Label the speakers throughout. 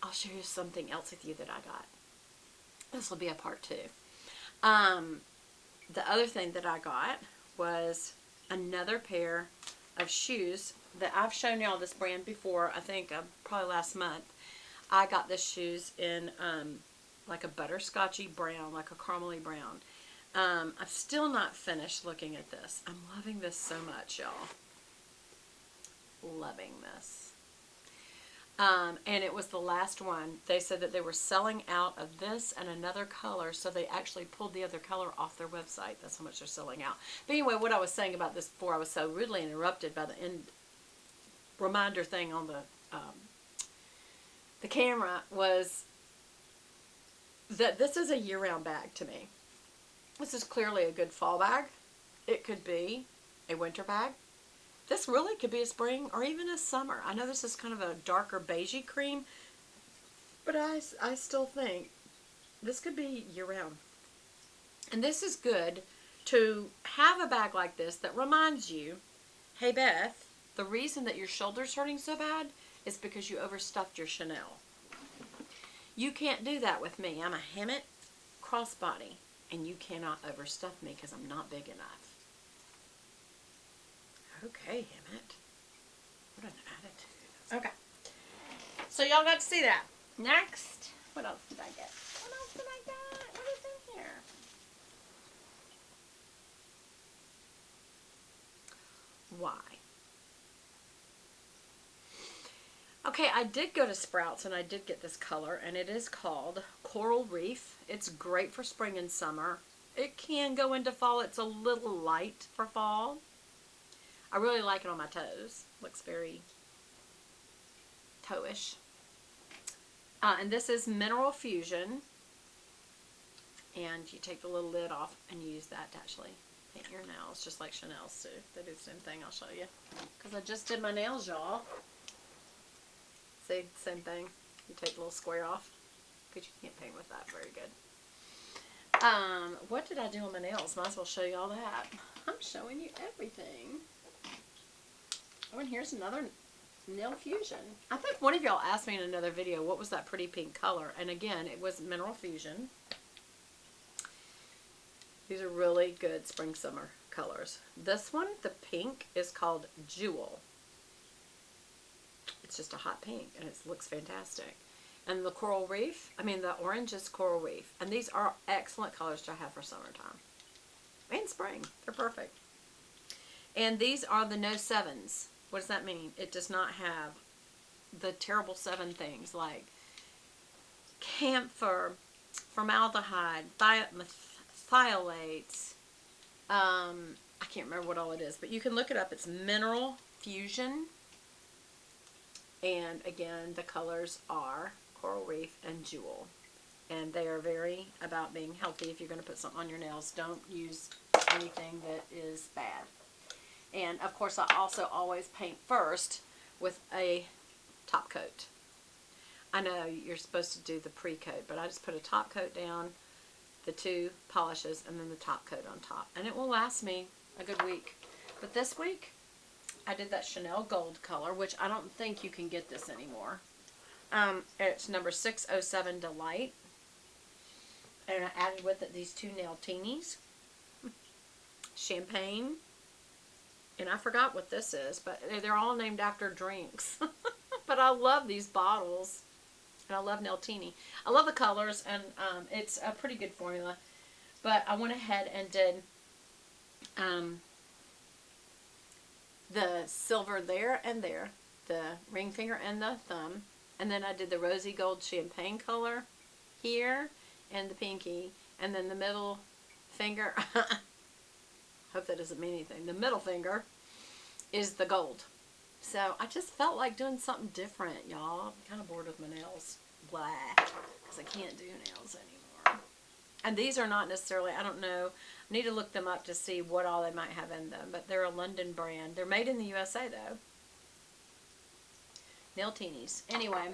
Speaker 1: I'll share you something else with you that I got. This will be a part 2. The other thing that I got was another pair of shoes that I've shown y'all this brand before. I think probably last month. I got the shoes in like a butterscotchy brown, like a caramely brown. I'm still not finished looking at this. I'm loving this so much, y'all. Loving this. And it was the last one. They said that they were selling out of this and another color, so they actually pulled the other color off their website. That's how much they're selling out. But anyway, what I was saying about this before, I was so rudely interrupted by the reminder thing on the camera, was that this is a year-round bag to me. This is clearly a good fall bag. It could be a winter bag. This really could be a spring or even a summer. I know this is kind of a darker beigey cream, but I still think this could be year-round. And this is good to have a bag like this that reminds you, hey Beth, the reason that your shoulder's hurting so bad is because you overstuffed your Chanel. You can't do that with me. I'm a Hammitt crossbody, and you cannot overstuff me because I'm not big enough. Okay, Hammitt. What an attitude. Okay. So y'all got to see that. Next, what else did I get? What else did I get? What is in here? Why? Okay, I did go to Sprouts and I did get this color, and it is called Coral Reef. It's great for spring and summer. It can go into fall. It's a little light for fall. I really like it on my toes. Looks very toe-ish. And this is Mineral Fusion. And you take the little lid off and you use that to actually paint your nails, just like Chanel's too. They do the same thing. I'll show you. Because I just did my nails, y'all. See, same thing. You take the little square off. Because you can't paint with that very good. What did I do on my nails? Might as well show you all that. I'm showing you everything. Oh, and here's another Nail Fusion. I think one of y'all asked me in another video, what was that pretty pink color? And again, it was Mineral Fusion. These are really good spring-summer colors. This one, the pink, is called Jewel. It's just a hot pink, and it looks fantastic. And the Coral Reef, the orange is Coral Reef. And these are excellent colors to have for summertime. And spring. They're perfect. And these are the No 7s. What does that mean? It does not have the terrible 7 things like camphor, formaldehyde, phthalates. I can't remember what all it is, but you can look it up. It's Mineral Fusion. And again, the colors are Coral Reef and Jewel. And they are very about being healthy. If you're going to put something on your nails, don't use anything that is bad. And of course, I also always paint first with a top coat. I know you're supposed to do the pre-coat, but I just put a top coat down, the 2 polishes, and then the top coat on top. And it will last me a good week. But this week, I did that Chanel Gold color, which I don't think you can get this anymore. It's number 607 Delight. And I added with it these 2 nail teenies. Champagne. And I forgot what this is, but they're all named after drinks. But I love these bottles. And I love Neltini. I love the colors, and it's a pretty good formula. But I went ahead and did the silver there and there, the ring finger and the thumb. And then I did the rosy gold champagne color here and the pinky. And then the middle finger, hope that doesn't mean anything. The middle finger is the gold. So I just felt like doing something different, y'all. I'm kind of bored with my nails. Blah. Because I can't do nails anymore. And these are not necessarily, I don't know. I need to look them up to see what all they might have in them. But they're a London brand. They're made in the USA, though. Nail teenies. Anyway,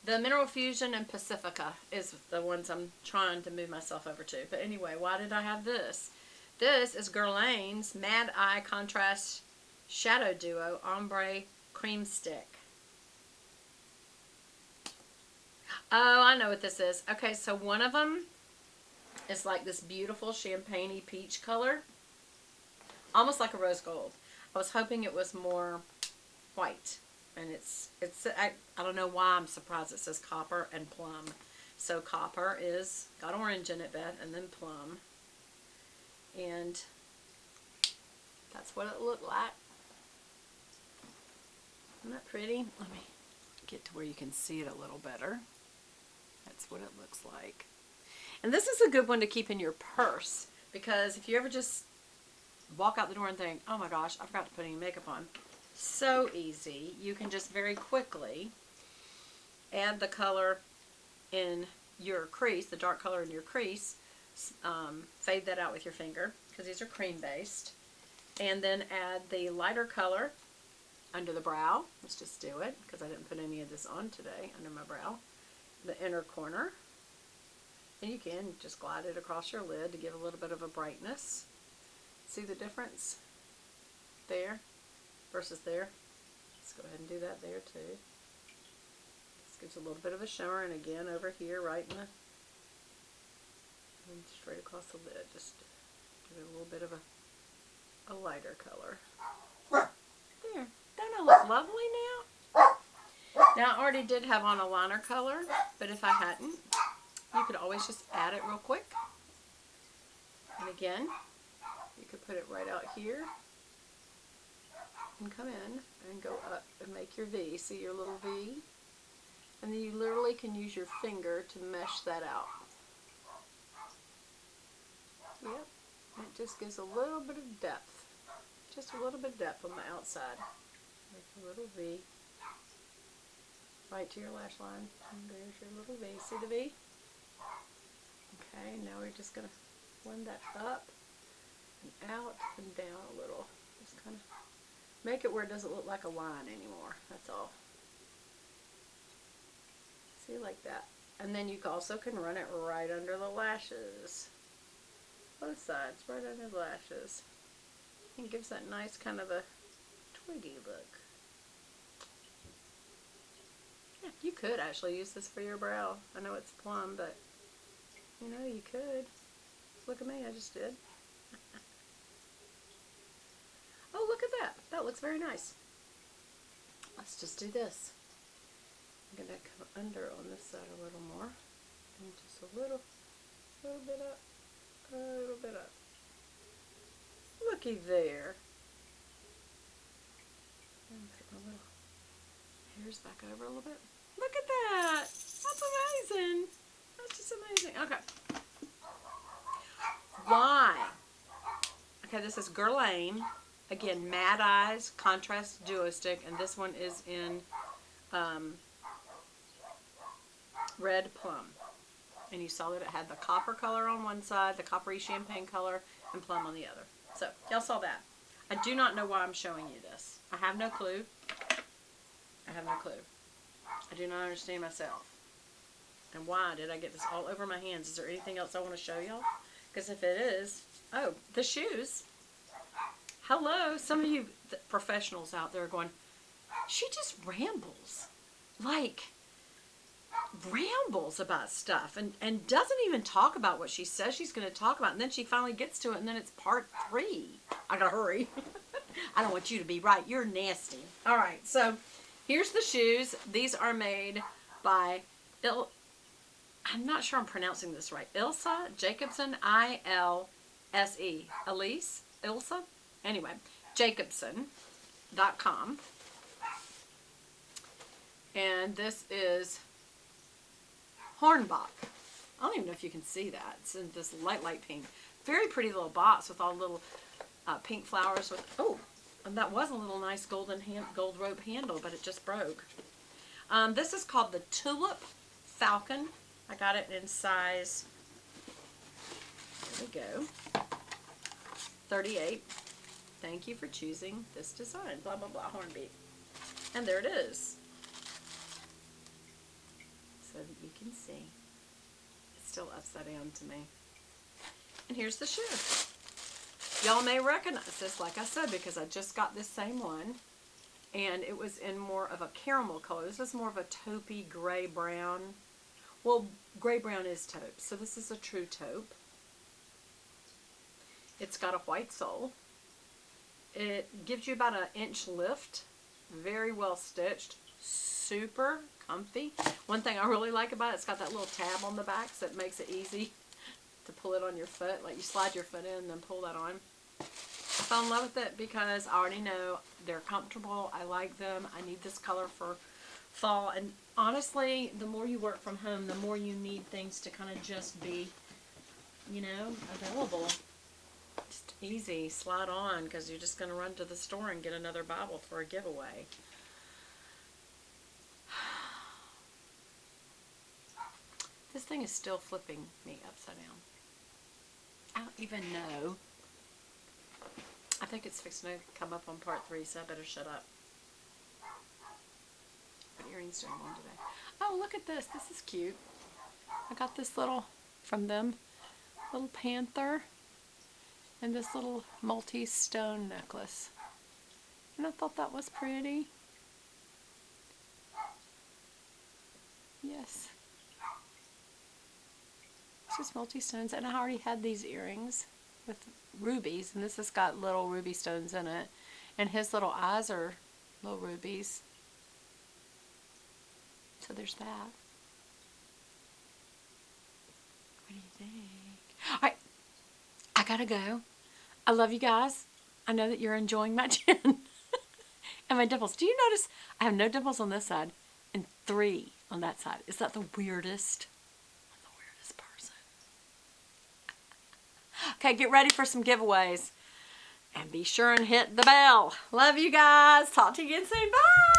Speaker 1: the Mineral Fusion and Pacifica is the ones I'm trying to move myself over to. But anyway, why did I have this? This is Guerlain's Mad Eye Contrast Shadow Duo Ombre Cream Stick. Oh, I know what this is. Okay, so one of them is like this beautiful champagne-y peach color. Almost like a rose gold. I was hoping it was more white. And I don't know why I'm surprised it says copper and plum. So copper is, got orange in it, Beth, and then plum. And that's what it looked like. Isn't that pretty? Let me get to where you can see it a little better. That's what it looks like. And this is a good one to keep in your purse, because if you ever just walk out the door and think, oh my gosh, I forgot to put any makeup on. So easy. You can just very quickly add the color in your crease, the dark color in your crease, fade that out with your finger, because these are cream based, and then add the lighter color under the brow. Let's just do it, because I didn't put any of this on today, under my brow. The inner corner. And you can just glide it across your lid to give a little bit of a brightness. See the difference there versus there? Let's go ahead and do that there too. This gives a little bit of a shimmer, and again over here, right in the, and straight across the lid, just give it a little bit of a lighter color. There. Don't I look lovely now? Now I already did have on a liner color, but if I hadn't, you could always just add it real quick. And again, you could put it right out here and come in and go up and make your V. See your little V? And then you literally can use your finger to mesh that out. Yep. It just gives a little bit of depth. Just a little bit of depth on the outside. Make a little V. Right to your lash line. And there's your little V. See the V? Okay, now we're just going to blend that up and out and down a little. Just kind of make it where it doesn't look like a line anymore. That's all. See, like that. And then you also can run it right under the lashes. Both sides, right under the lashes. It gives that nice kind of a twiggy look. Yeah, you could actually use this for your brow. I know it's plum, but you know, you could. Look at me, I just did. Oh, look at that. That looks very nice. Let's just do this. I'm going to come under on this side a little more. And just a little bit up. A little bit up. Looky there. And put my little hairs back over a little bit. Look at that. That's amazing. That's just amazing. Okay. Why? Okay, this is Guerlain. Again, Mad Eyes Contrast Duo Stick, and this one is in Red Plum. And you saw that it had the copper color on one side, the coppery champagne color, and plum on the other. So, y'all saw that. I do not know why I'm showing you this. I have no clue. I have no clue. I do not understand myself. And why did I get this all over my hands? Is there anything else I want to show y'all? Because if it is, oh, the shoes. Hello, some of you professionals out there are going, she just rambles. Like, rambles about stuff and doesn't even talk about what she says she's going to talk about. And then she finally gets to it, and then it's part 3. I got to hurry. I don't want you to be right. You're nasty. All right, so here's the shoes. These are made by I'm not sure I'm pronouncing this right. Ilse Jacobson, I-L-S-E. Ilse? Anyway, Jacobson.com. And this is Hornbach. I don't even know if you can see that. It's in this light pink. Very pretty little box with all little pink flowers. With and that was a little nice gold rope handle, but it just broke. This is called the Tulip Falcon. I got it in size, there we go, 38. Thank you for choosing this design, blah, blah, blah, Hornbeak. And there it is. So that you can see. It's still upside down to me. And here's the shoe. Y'all may recognize this, like I said, because I just got this same one. And it was in more of a caramel color. This is more of a taupey gray brown. Well, gray brown is taupe, so this is a true taupe. It's got a white sole. It gives you about an inch lift. Very well stitched. Super comfy. One thing I really like about it, it's got that little tab on the back, so it makes it easy to pull it on your foot. Like you slide your foot in and then pull that on. I fell in love with it because I already know they're comfortable. I like them. I need this color for fall. And honestly, the more you work from home, the more you need things to kind of just be, you know, available. Just easy, slide on, because you're just going to run to the store and get another Bible for a giveaway. This thing is still flipping me upside down. I don't even know. I think it's fixing to come up on part 3, so I better shut up. What earrings do I want today? Oh, look at this. This is cute. I got this little, from them, little panther. And this little multi-stone necklace. And I thought that was pretty. Yes. It's just multi-stones. And I already had these earrings with rubies. And this has got little ruby stones in it. And his little eyes are little rubies. So there's that. What do you think? All right. I gotta go. I love you guys. I know that you're enjoying my chin and my dimples. Do you notice I have no dimples on this side and 3 on that side? Is that the weirdest? I'm the weirdest person. Okay, get ready for some giveaways. And be sure and hit the bell. Love you guys. Talk to you again soon. Bye.